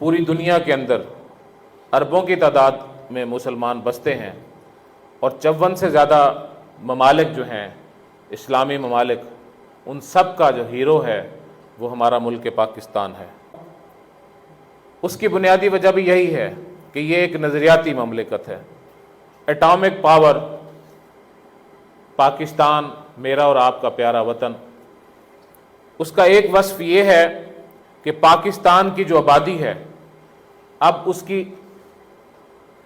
پوری دنیا کے اندر اربوں کی تعداد میں مسلمان بستے ہیں، اور 54 سے زیادہ ممالک جو ہیں اسلامی ممالک، ان سب کا جو ہیرو ہے وہ ہمارا ملک پاکستان ہے۔ اس کی بنیادی وجہ بھی یہی ہے کہ یہ ایک نظریاتی مملکت ہے۔ ایٹامک پاور، پاکستان میرا اور آپ کا پیارا وطن، اس کا ایک وصف یہ ہے کہ پاکستان کی جو آبادی ہے، اب اس کی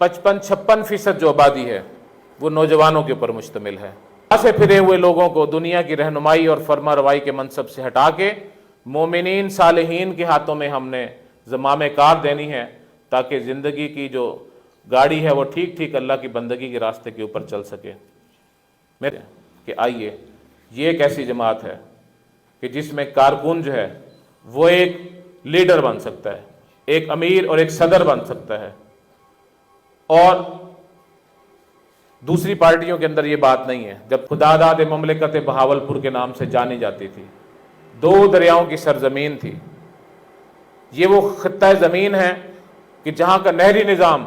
55-56% جو آبادی ہے وہ نوجوانوں کے اوپر مشتمل ہے۔ سے پھرے ہوئے لوگوں کو دنیا کی رہنمائی اور فرما روائی کے منصب سے ہٹا کے مومنین صالحین کے ہاتھوں میں ہم نے زمام کار دینی ہے، تاکہ زندگی کی جو گاڑی ہے وہ ٹھیک ٹھیک اللہ کی بندگی کے راستے کے اوپر چل سکے۔ کہ آئیے، یہ ایک ایسی جماعت ہے کہ جس میں کارکن جو ہے وہ ایک لیڈر بن سکتا ہے، ایک امیر اور ایک صدر بن سکتا ہے، اور دوسری پارٹیوں کے اندر یہ بات نہیں ہے۔ جب خداداد مملکت بہاولپور کے نام سے جانی جاتی تھی، 2 دریاؤں کی سرزمین تھی، یہ وہ خطہ زمین ہے کہ جہاں کا نہری نظام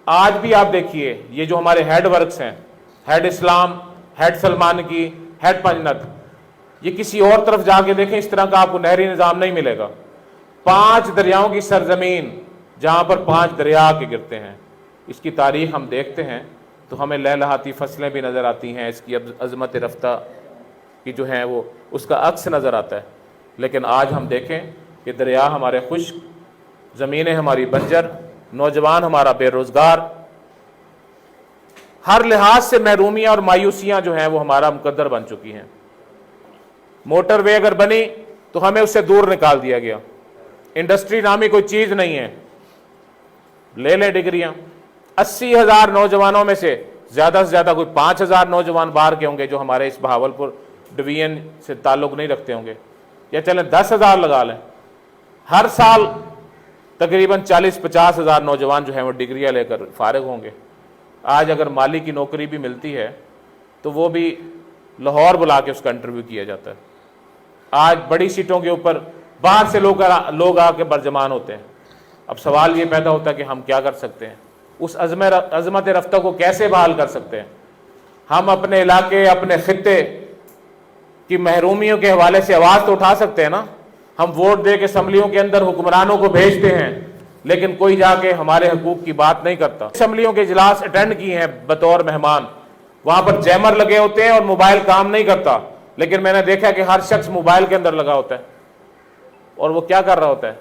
آج بھی آپ دیکھیے، یہ جو ہمارے ہیڈ ورکس ہیں، ہیڈ اسلام، ہیڈ سلمان کی، ہیڈ پنجنت، یہ کسی اور طرف جا کے دیکھیں اس طرح کا آپ کو نہری نظام نہیں ملے گا۔ 5 دریاؤں کی سرزمین جہاں پر 5 دریا کے گرتے ہیں، اس کی تاریخ ہم دیکھتے ہیں تو ہمیں لہلہاتی فصلیں بھی نظر آتی ہیں، اس کی عظمت رفتہ کی جو ہے وہ اس کا عکس نظر آتا ہے۔ لیکن آج ہم دیکھیں کہ دریا ہمارے خشک، زمینیں ہماری بنجر، نوجوان ہمارا بے روزگار، ہر لحاظ سے محرومیاں اور مایوسیاں جو ہیں وہ ہمارا مقدر بن چکی ہیں۔ موٹر وے اگر بنی تو ہمیں اس سے دور نکال دیا گیا۔ انڈسٹری نامی کوئی چیز نہیں ہے، لے لیں ڈگریاں۔ 80,000 نوجوانوں میں سے زیادہ کوئی 5,000 نوجوان باہر کے ہوں گے جو ہمارے اس بہاولپور ڈویژن سے تعلق نہیں رکھتے ہوں گے، یا چلیں 10,000 لگا لیں۔ ہر سال تقریباً 40-50,000 نوجوان جو ہیں وہ ڈگریاں لے کر فارغ ہوں گے۔ آج اگر مالی کی نوکری بھی ملتی ہے تو وہ بھی لاہور بلا کے اس کا انٹرویو کیا جاتا ہے۔ آج بڑی سیٹوں کے اوپر باہر سے لوگ آ کے برجمان ہوتے ہیں۔ اب سوال یہ پیدا ہوتا ہے کہ ہم کیا کر سکتے ہیں، اس عظمت رفتہ کو کیسے بحال کر سکتے ہیں؟ ہم اپنے علاقے، اپنے خطے کی محرومیوں کے حوالے سے آواز تو اٹھا سکتے ہیں نا۔ ہم ووٹ دے کے اسمبلیوں کے اندر حکمرانوں کو بھیجتے ہیں، لیکن کوئی جا کے ہمارے حقوق کی بات نہیں کرتا۔ اسمبلیوں کے اجلاس اٹینڈ کیے ہیں بطور مہمان، وہاں پر جیمر لگے ہوتے ہیں اور موبائل کام نہیں کرتا، لیکن میں نے دیکھا کہ ہر شخص موبائل کے اندر لگا ہوتا ہے، اور وہ کیا کر رہا ہوتا ہے؟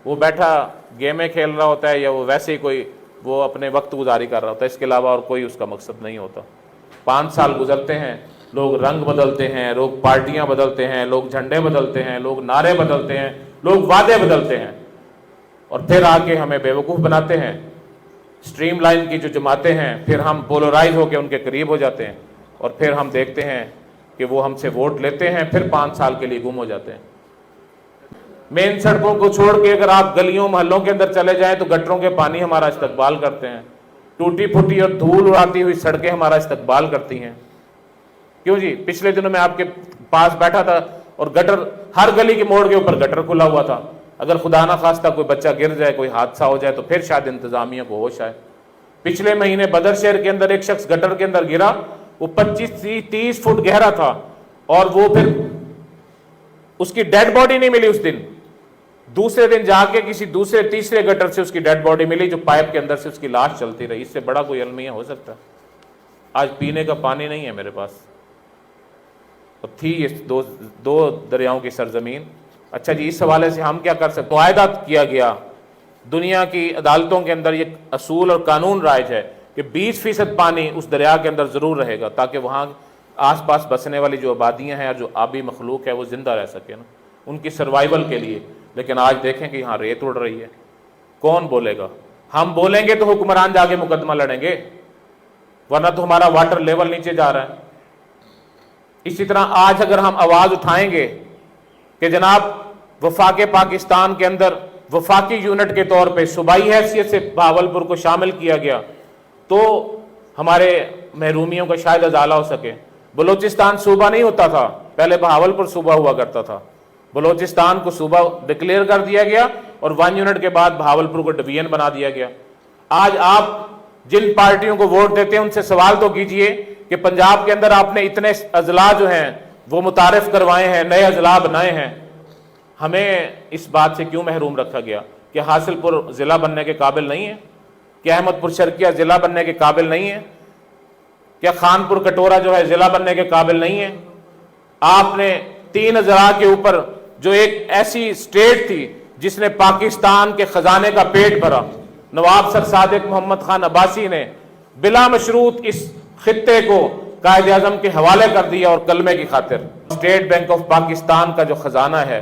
وہ بیٹھا گیمیں کھیل رہا ہوتا ہے، یا وہ ویسے ہی کوئی وہ اپنے وقت گزاری کر رہا ہوتا ہے، اس کے علاوہ اور کوئی اس کا مقصد نہیں ہوتا۔ 5 سال گزرتے ہیں، لوگ رنگ بدلتے ہیں، لوگ پارٹیاں بدلتے ہیں، لوگ جھنڈے بدلتے ہیں، لوگ نعرے بدلتے ہیں، لوگ وعدے بدلتے ہیں، اور پھر آ کے ہمیں بیوقوف بناتے ہیں۔ سٹریم لائن کی جو جماعتیں ہیں، پھر ہم پولرائز ہو کے ان کے قریب ہو جاتے ہیں، اور پھر ہم دیکھتے ہیں کہ وہ ہم سے ووٹ لیتے ہیں، پھر 5 سال کے لیے گم ہو جاتے ہیں۔ مین سڑکوں کو چھوڑ کے اگر آپ گلیوں محلوں کے اندر چلے جائیں تو گٹروں کے پانی ہمارا استقبال کرتے ہیں، ٹوٹی پھوٹی اور دھول اڑاتی ہوئی سڑکیں ہمارا استقبال کرتی ہیں۔ کیوں جی؟ پچھلے دنوں میں آپ کے پاس بیٹھا تھا اور گٹر، ہر گلی کے موڑ کے اوپر گٹر کھلا ہوا تھا۔ اگر خدا نہ خواستہ کوئی بچہ گر جائے، کوئی حادثہ ہو جائے تو پھر شاید انتظامیہ کو ہوش آئے۔ پچھلے مہینے بدر شہر کے اندر ایک شخص گٹر کے اندر گرا، وہ 25-30 فٹ گہرا تھا، اور وہ پھر اس کی ڈیڈ باڈی نہیں ملی اس دن۔ دوسرے دن جا کے کسی دوسرے تیسرے گٹر سے اس کی ڈیڈ باڈی ملی، جو پائپ کے اندر سے اس کی لاش چلتی رہی۔ اس سے بڑا کوئی المیہ ہو سکتا ہے؟ آج پینے کا پانی نہیں ہے میرے پاس، اب تھی یہ 2 دریاؤں کی سرزمین۔ اچھا جی، اس حوالے سے ہم کیا کر سکتے ہیں؟ معاہدہ کیا گیا، دنیا کی عدالتوں کے اندر یہ اصول اور قانون رائج ہے کہ 20% پانی اس دریا کے اندر ضرور رہے گا، تاکہ وہاں آس پاس بسنے والی جو آبادیاں ہیں اور جو آبی مخلوق ہے وہ زندہ رہ سکے نا، ان کی سروائیول کے لیے۔ لیکن آج دیکھیں کہ یہاں ریت اڑ رہی ہے، کون بولے گا؟ ہم بولیں گے تو حکمران جا کے مقدمہ لڑیں گے، ورنہ تو ہمارا واٹر لیول نیچے جا رہا ہے۔ اسی طرح آج اگر ہم آواز اٹھائیں گے کہ جناب وفاق پاکستان کے اندر وفاقی یونٹ کے طور پہ صوبائی حیثیت سے بہاولپور کو شامل کیا گیا تو ہمارے محرومیوں کا شاید ازالہ ہو سکے۔ بلوچستان صوبہ نہیں ہوتا تھا، پہلے بہاولپور صوبہ ہوا کرتا تھا، بلوچستان کو صوبہ ڈکلیئر کر دیا گیا اور 1 यूनिट के बाद भावलपुर को डिवीजन बना दिया गया। आज आप जिन पार्टियों को वोट देते हैं उनसे सवाल तो कीजिए कि पंजाब के अंदर आपने इतने अजला जो हैं वो मुतारिफ करवाए हैं, नए अजला बनाए हैं, हमें इस बात से क्यों महरूम रखा गया? कि हासिलपुर ज़िला बनने के काबिल नहीं है? क्या अहमदपुर शर्किया ज़िला बनने के काबिल नहीं है? क्या खानपुर कटोरा जो है ज़िला बनने के काबिल नहीं है? आपने 3 अजला के ऊपर जो एक ऐसी स्टेट थी जिसने पाकिस्तान के खजाने का पेट भरा, नवाब सर सादिक मोहम्मद खान अब्बासी ने बिला मशरूत इस खित्ते को कायद आज़म के हवाले कर दिया और कलमे की खातिर। स्टेट बैंक ऑफ पाकिस्तान का जो खजाना है,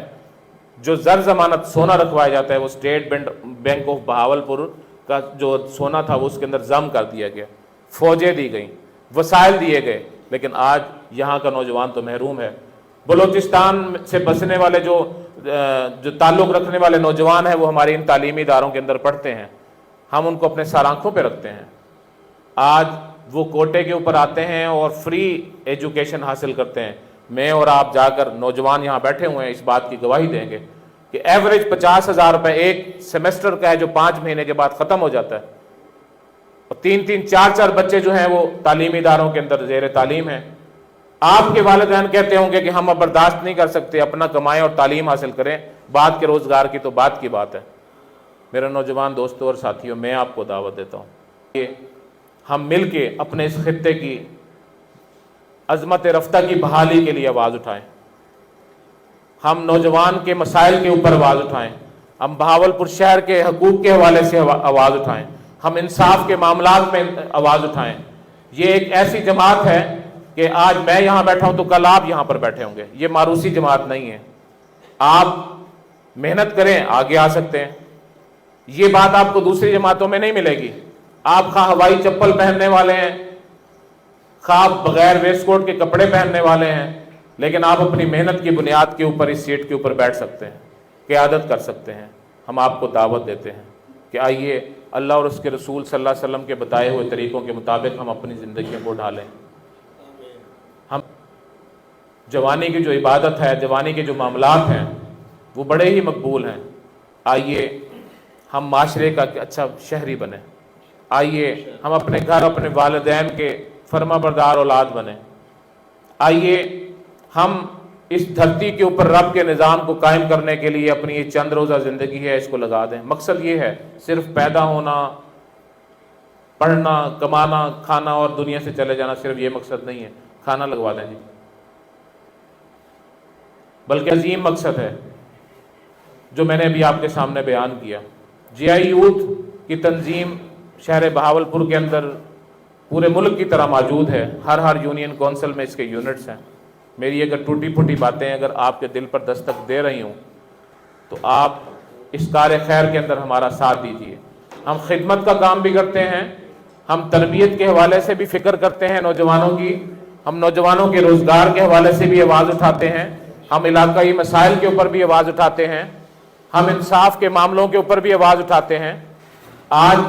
जो जर जमानत सोना रखवाया जाता है, वो स्टेट बैंक ऑफ बहावलपुर का जो सोना था वो उसके अंदर जम कर दिया गया, फौजें दी गई, वसाइल दिए गए, लेकिन आज यहाँ का नौजवान तो महरूम है। बलूचिस्तान से बसने वाले जो ताल्लुक़ रखने वाले नौजवान हैं वो हमारे इन तालीमी इदारों के अंदर पढ़ते हैं, हम उनको अपने सर आँखों पर रखते हैं। आज वो कोटे के ऊपर आते हैं और फ्री एजुकेशन हासिल करते हैं। मैं और आप जाकर, नौजवान यहाँ बैठे हुए हैं, इस बात की गवाही देंगे कि एवरेज 50,000 रुपये एक सेमेस्टर का है जो 5 महीने के बाद ख़त्म हो जाता है, और 3-3, 4-4 बच्चे जो हैं वो तालीमी इदारों के अंदर ज़ेर तालीम हैं। आपके वालिदैन कहते होंगे कि हम अब बर्दाश्त नहीं कर सकते, अपना कमाएं और तालीम हासिल करें, बाद के रोज़गार की तो बात की बात है। मेरे नौजवान दोस्तों और साथियों, मैं आपको दावत देता हूँ कि हम मिल के अपने इस खित्ते की अज़मत रफ्ता की बहाली के लिए आवाज़ उठाएं, हम नौजवान के मसाइल के ऊपर आवाज़ उठाएं, हम बहावलपुर शहर के हकूक़ के हवाले से आवाज़ उठाएं, हम इंसाफ के मामलात में आवाज़ उठाएं। ये एक ऐसी जमात है कि आज मैं यहाँ बैठा हूँ तो कल आप यहाँ पर बैठे होंगे। ये मारूसी जमात नहीं है। आप मेहनत करें, आगे आ सकते हैं। ये बात आपको दूसरी जमातों में नहीं मिलेगी। आप खा हवाई चप्पल पहनने वाले हैं, खा बगैर वेस्ट कोट के कपड़े पहनने वाले हैं, लेकिन आप अपनी मेहनत की बुनियाद के ऊपर इस सीट के ऊपर बैठ सकते हैं, क़यादत कर सकते हैं। हम आपको दावत देते हैं कि आइए अल्लाह और उसके रसूल सल्लल्लाहु अलैहि वसल्लम के बताए हुए तरीक़ों के मुताबिक हम अपनी ज़िंदगियों को ढालें। हम जवानी की जो इबादत है, जवानी के जो मामलात हैं वो बड़े ही मकबूल हैं। आइए हम माशरे का अच्छा शहरी बने, आइए हम अपने घर, अपने वालिदैन के फर्माबरदार औलाद बने, आइए हम इस धरती के ऊपर रब के निज़ाम को कायम करने के लिए अपनी ये चंद रोज़ा ज़िंदगी है इसको लगा दें। मकसद ये है, सिर्फ पैदा होना, पढ़ना, कमाना, खाना और दुनिया से चले जाना, सिर्फ ये मकसद नहीं है। खाना लगवा दें जी, बल्कि अजीम मकसद है जो मैंने अभी आपके सामने बयान किया। जीआई यूथ की तंजीम शहर बहावलपुर के अंदर पूरे मुल्क की तरह मौजूद है। हर यूनियन कौंसिल में इसके यूनिट्स हैं। मेरी अगर टूटी फूटी बातें अगर आपके दिल पर दस्तक दे रही हूँ तो आप इस कार्य खैर के अंदर हमारा साथ दीजिए। हम खिदमत का काम भी करते हैं, हम तरबियत के हवाले से भी फ़िक्र करते हैं नौजवानों की, हम नौजवानों के रोज़गार के हवाले से भी आवाज़ उठाते हैं, हम इलाकाई मसाइल के ऊपर भी आवाज़ उठाते हैं, हम इंसाफ के मामलों के ऊपर भी आवाज़ उठाते हैं। आज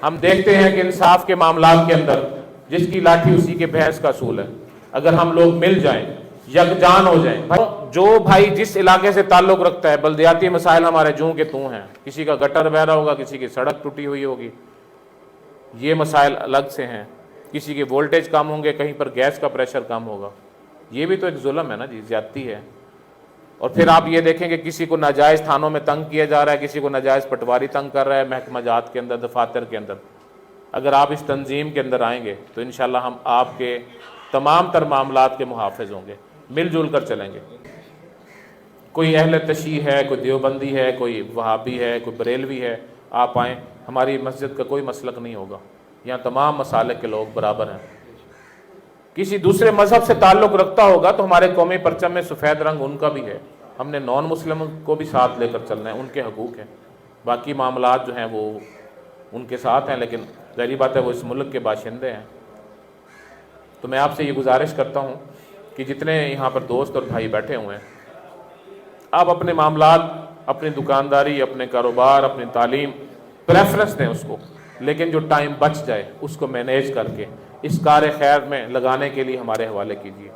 हम देखते हैं कि इंसाफ के मामलात के अंदर जिसकी लाठी उसी के भैंस का सूल है। अगर हम लोग मिल जाएं, यकजान हो जाएं, जो भाई जिस इलाके से ताल्लुक़ रखता है, बल्दियाती मसाइल हमारे जूं के तूं हैं, किसी का गटर बह रहा होगा, किसी की सड़क टूटी हुई होगी, ये मसाइल अलग से हैं, किसी के वोल्टेज कम होंगे, कहीं पर गैस का प्रेशर कम होगा, ये भी तो एक जुल्म है ना जी, ज़्यादती है। और फिर आप ये देखें कि किसी को नाजायज़ थानों में तंग किया जा रहा है, किसी को नाजायज़ पटवारी तंग कर रहा है महकमा जात के अंदर, दफातर के अंदर। अगर आप इस तंजीम के अंदर आएंगे तो इंशाल्लाह हम आपके तमाम तर मामलात के मुहाफ़िज़ होंगे, मिलजुल कर चलेंगे। कोई अहले तशी है, कोई देवबंदी है, कोई वहाबी है, कोई बरेलवी है, आप आएँ, हमारी मस्जिद का कोई मसलक नहीं होगा। यहाँ तमाम मसालिक के लोग बराबर हैं। किसी दूसरे मज़हब से ताल्लुक़ रखता होगा तो हमारे कौमी परचम में सफ़ेद रंग उनका भी है, हमने नॉन मुस्लिम को भी साथ लेकर चलना है, उनके हकूक़ हैं। बाकी मामलात जो हैं वो उनके साथ हैं, लेकिन ज़ाहिर बात है वो इस मुल्क के बाशिंदे हैं। तो मैं आपसे ये गुजारिश करता हूँ कि जितने यहाँ पर दोस्त और भाई बैठे हुए हैं, आप अपने मामलात, अपनी दुकानदारी, अपने कारोबार, अपनी तालीम प्रेफरेंस दें उसको, लेकिन जो टाइम बच जाए उसको मैनेज करके इस कार्य खैर में लगाने के लिए हमारे हवाले कीजिए।